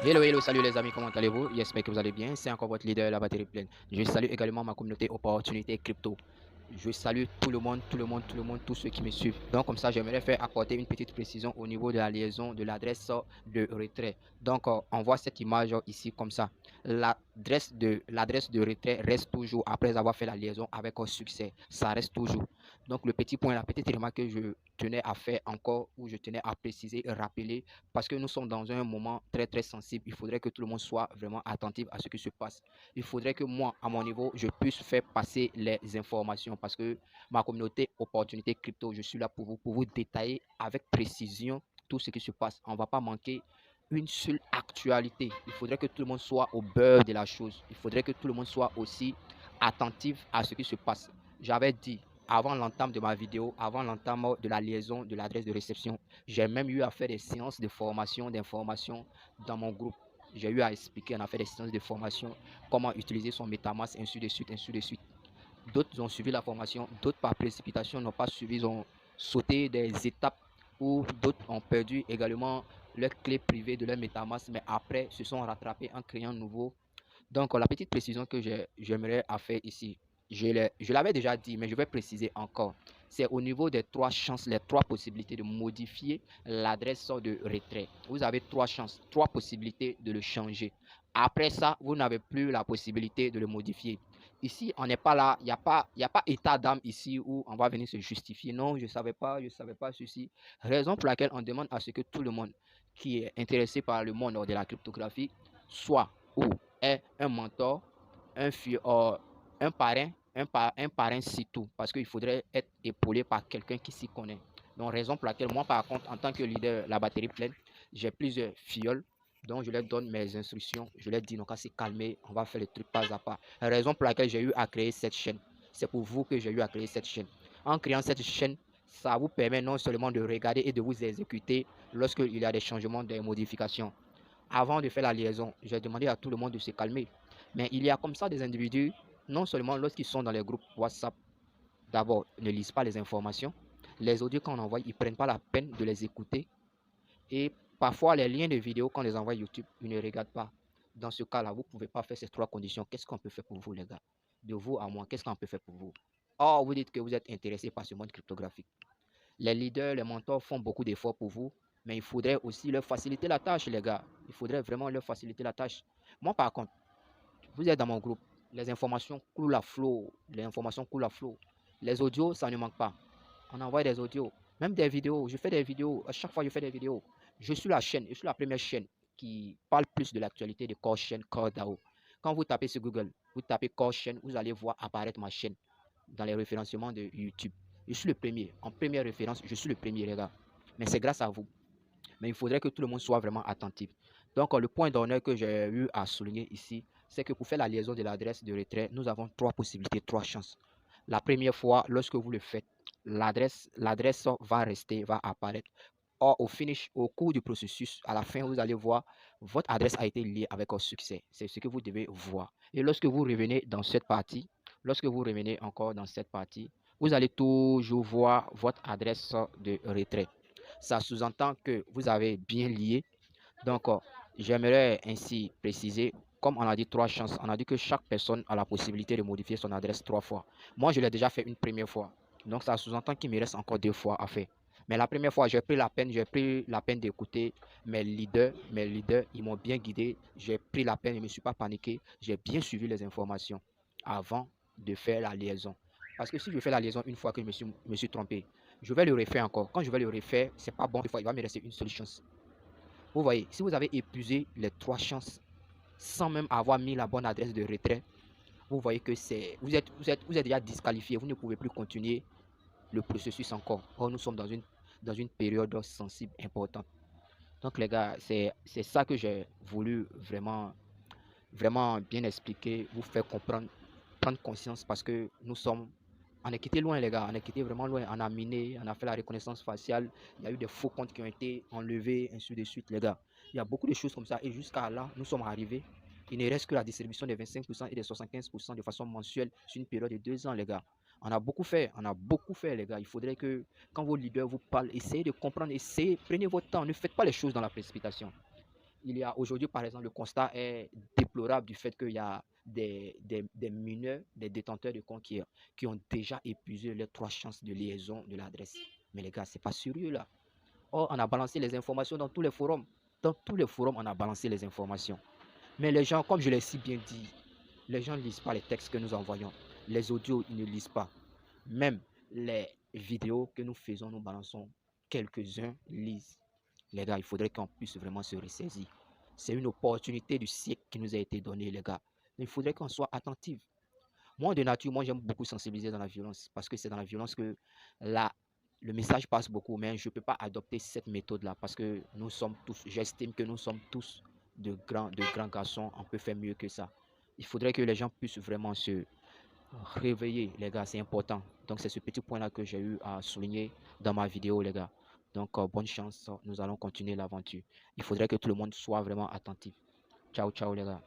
Hello, hello, salut les amis, comment allez-vous? J'espère que vous allez bien. C'est encore votre leader, la batterie pleine. Je salue également ma communauté Opportunité Crypto. Je salue tout le monde, tout le monde, tout le monde, tous ceux qui me suivent. Donc, comme ça, j'aimerais faire apporter une petite précision au niveau de la liaison de l'adresse de retrait. Donc, on voit cette image ici comme ça. L'adresse de retrait reste toujours après avoir fait la liaison avec un succès. Ça reste toujours. Donc, le petit point, la petite remarque que je tenais à faire encore, ou je tenais à préciser, rappeler, parce que nous sommes dans un moment très, très sensible. Il faudrait que tout le monde soit vraiment attentif à ce qui se passe. Il faudrait que moi, à mon niveau, je puisse faire passer les informations parce que ma communauté Opportunité Crypto, je suis là pour vous détailler avec précision tout ce qui se passe. On ne va pas manquer une seule actualité. Il faudrait que tout le monde soit au beurre de la chose. Il faudrait que tout le monde soit aussi attentif à ce qui se passe. J'avais dit avant l'entame de ma vidéo, avant l'entame de la liaison de l'adresse de réception, j'ai même eu à faire des séances de formation, d'information dans mon groupe. J'ai eu à expliquer, on a fait des séances de formation, comment utiliser son MetaMask, ainsi de suite, ainsi de suite. D'autres ont suivi la formation, d'autres par précipitation n'ont pas suivi, ils ont sauté des étapes où d'autres ont perdu également leurs clés privées de leur MetaMask, mais après se sont rattrapés en créant nouveau. Donc, la petite précision que j'aimerais faire ici, je l'avais déjà dit, mais je vais préciser encore. C'est au niveau des trois chances, les trois possibilités de modifier l'adresse de retrait. Vous avez trois chances, trois possibilités de le changer. Après ça, vous n'avez plus la possibilité de le modifier. Ici, on n'est pas là, il y a pas état d'âme ici où on va venir se justifier. Non, je ne savais pas ceci. Raison pour laquelle on demande à ce que tout le monde qui est intéressé par le monde de la cryptographie soit ou est un mentor, un, un parrain, un parrain c'est tout, parce qu'il faudrait être épaulé par quelqu'un qui s'y connaît. Donc, raison pour laquelle moi, par contre, en tant que leader, la batterie pleine, j'ai plusieurs fioles, donc je leur donne mes instructions, je leur dis, donc, à se calmer, on va faire le truc pas à pas. Raison pour laquelle j'ai eu à créer cette chaîne. C'est pour vous que j'ai eu à créer cette chaîne. En créant cette chaîne, ça vous permet non seulement de regarder et de vous exécuter lorsqu'il y a des changements, des modifications. Avant de faire la liaison, j'ai demandé à tout le monde de se calmer. Mais il y a comme ça des individus, non seulement lorsqu'ils sont dans les groupes WhatsApp, d'abord, ils ne lisent pas les informations. Les audios qu'on envoie, ils ne prennent pas la peine de les écouter. Et parfois, les liens de vidéos qu'on les envoie YouTube, ils ne regardent pas. Dans ce cas-là, vous ne pouvez pas faire ces trois conditions. Qu'est-ce qu'on peut faire pour vous, les gars? De vous à moi, qu'est-ce qu'on peut faire pour vous? Or, vous dites que vous êtes intéressé par ce monde cryptographique. Les leaders, les mentors font beaucoup d'efforts pour vous, mais il faudrait aussi leur faciliter la tâche, les gars. Il faudrait vraiment leur faciliter la tâche. Moi, par contre, vous êtes dans mon groupe, les informations coulent à flot, les informations coulent à flot. Les audios, ça ne manque pas. On envoie des audios, même des vidéos. Je fais des vidéos, à chaque fois je fais des vidéos. Je suis la chaîne, je suis la première chaîne qui parle plus de l'actualité de Core Chain, Core DAO. Quand vous tapez sur Google, vous tapez Core Chain, vous allez voir apparaître ma chaîne dans les référencements de YouTube. Je suis le premier. En première référence, je suis le premier, les gars. Mais c'est grâce à vous. Mais il faudrait que tout le monde soit vraiment attentif. Donc, le point d'honneur que j'ai eu à souligner ici, c'est que pour faire la liaison de l'adresse de retrait, nous avons trois possibilités, trois chances. La première fois, lorsque vous le faites, l'adresse va rester, va apparaître. Or, au finish, au cours du processus, à la fin, vous allez voir, votre adresse a été liée avec un succès. C'est ce que vous devez voir. Et lorsque vous revenez dans cette partie, lorsque vous revenez encore dans cette partie, vous allez toujours voir votre adresse de retrait. Ça sous-entend que vous avez bien lié. Donc, j'aimerais ainsi préciser, comme on a dit trois chances, on a dit que chaque personne a la possibilité de modifier son adresse trois fois. Moi, je l'ai déjà fait une première fois. Donc, ça sous-entend qu'il me reste encore deux fois à faire. Mais la première fois, j'ai pris la peine d'écouter mes leaders, ils m'ont bien guidé. J'ai pris la peine, je ne me suis pas paniqué. J'ai bien suivi les informations avant de faire la liaison. Parce que si je fais la liaison une fois que me suis trompé, je vais le refaire encore. Quand je vais le refaire, c'est pas bon. Une fois, il va me rester une seule chance. Vous voyez, si vous avez épuisé les trois chances sans même avoir mis la bonne adresse de retrait, vous voyez que vous êtes déjà disqualifié. Vous ne pouvez plus continuer le processus encore. Or, nous sommes dans une période sensible, importante. Donc, les gars, c'est ça que j'ai voulu vraiment, vraiment bien expliquer, vous faire comprendre, prendre conscience parce que nous sommes on est quitté loin, les gars. On est quitté vraiment loin. On a miné, on a fait la reconnaissance faciale. Il y a eu des faux comptes qui ont été enlevés, ainsi de suite, les gars. Il y a beaucoup de choses comme ça. Et jusqu'à là, nous sommes arrivés. Il ne reste que la distribution des 25% et des 75% de façon mensuelle sur une période de 2 ans, les gars. On a beaucoup fait. On a beaucoup fait, les gars. Il faudrait que, quand vos leaders vous parlent, essayez de comprendre. Essayez, prenez votre temps. Ne faites pas les choses dans la précipitation. Il y a aujourd'hui, par exemple, le constat est déplorable du fait qu'il y a des mineurs, des détenteurs de comptes qui ont déjà épuisé les 3 chances de liaison de l'adresse. Mais les gars, c'est pas sérieux là. Or, on a balancé les informations dans tous les forums. Dans tous les forums, on a balancé les informations. Mais les gens, comme je l'ai si bien dit, les gens ne lisent pas les textes que nous envoyons. Les audios, ils ne lisent pas. Même les vidéos que nous faisons, nous balançons, quelques-uns lisent. Les gars, il faudrait qu'on puisse vraiment se ressaisir. C'est une opportunité du siècle qui nous a été donnée, les gars. Il faudrait qu'on soit attentif. Moi, de nature, moi, j'aime beaucoup sensibiliser dans la violence parce que c'est dans la violence que la, le message passe beaucoup. Mais je ne peux pas adopter cette méthode-là parce que nous sommes tous, j'estime que nous sommes tous de grands garçons. On peut faire mieux que ça. Il faudrait que les gens puissent vraiment se réveiller, les gars. C'est important. Donc, c'est ce petit point-là que j'ai eu à souligner dans ma vidéo, les gars. Donc, bonne chance. Nous allons continuer l'aventure. Il faudrait que tout le monde soit vraiment attentif. Ciao, ciao, les gars.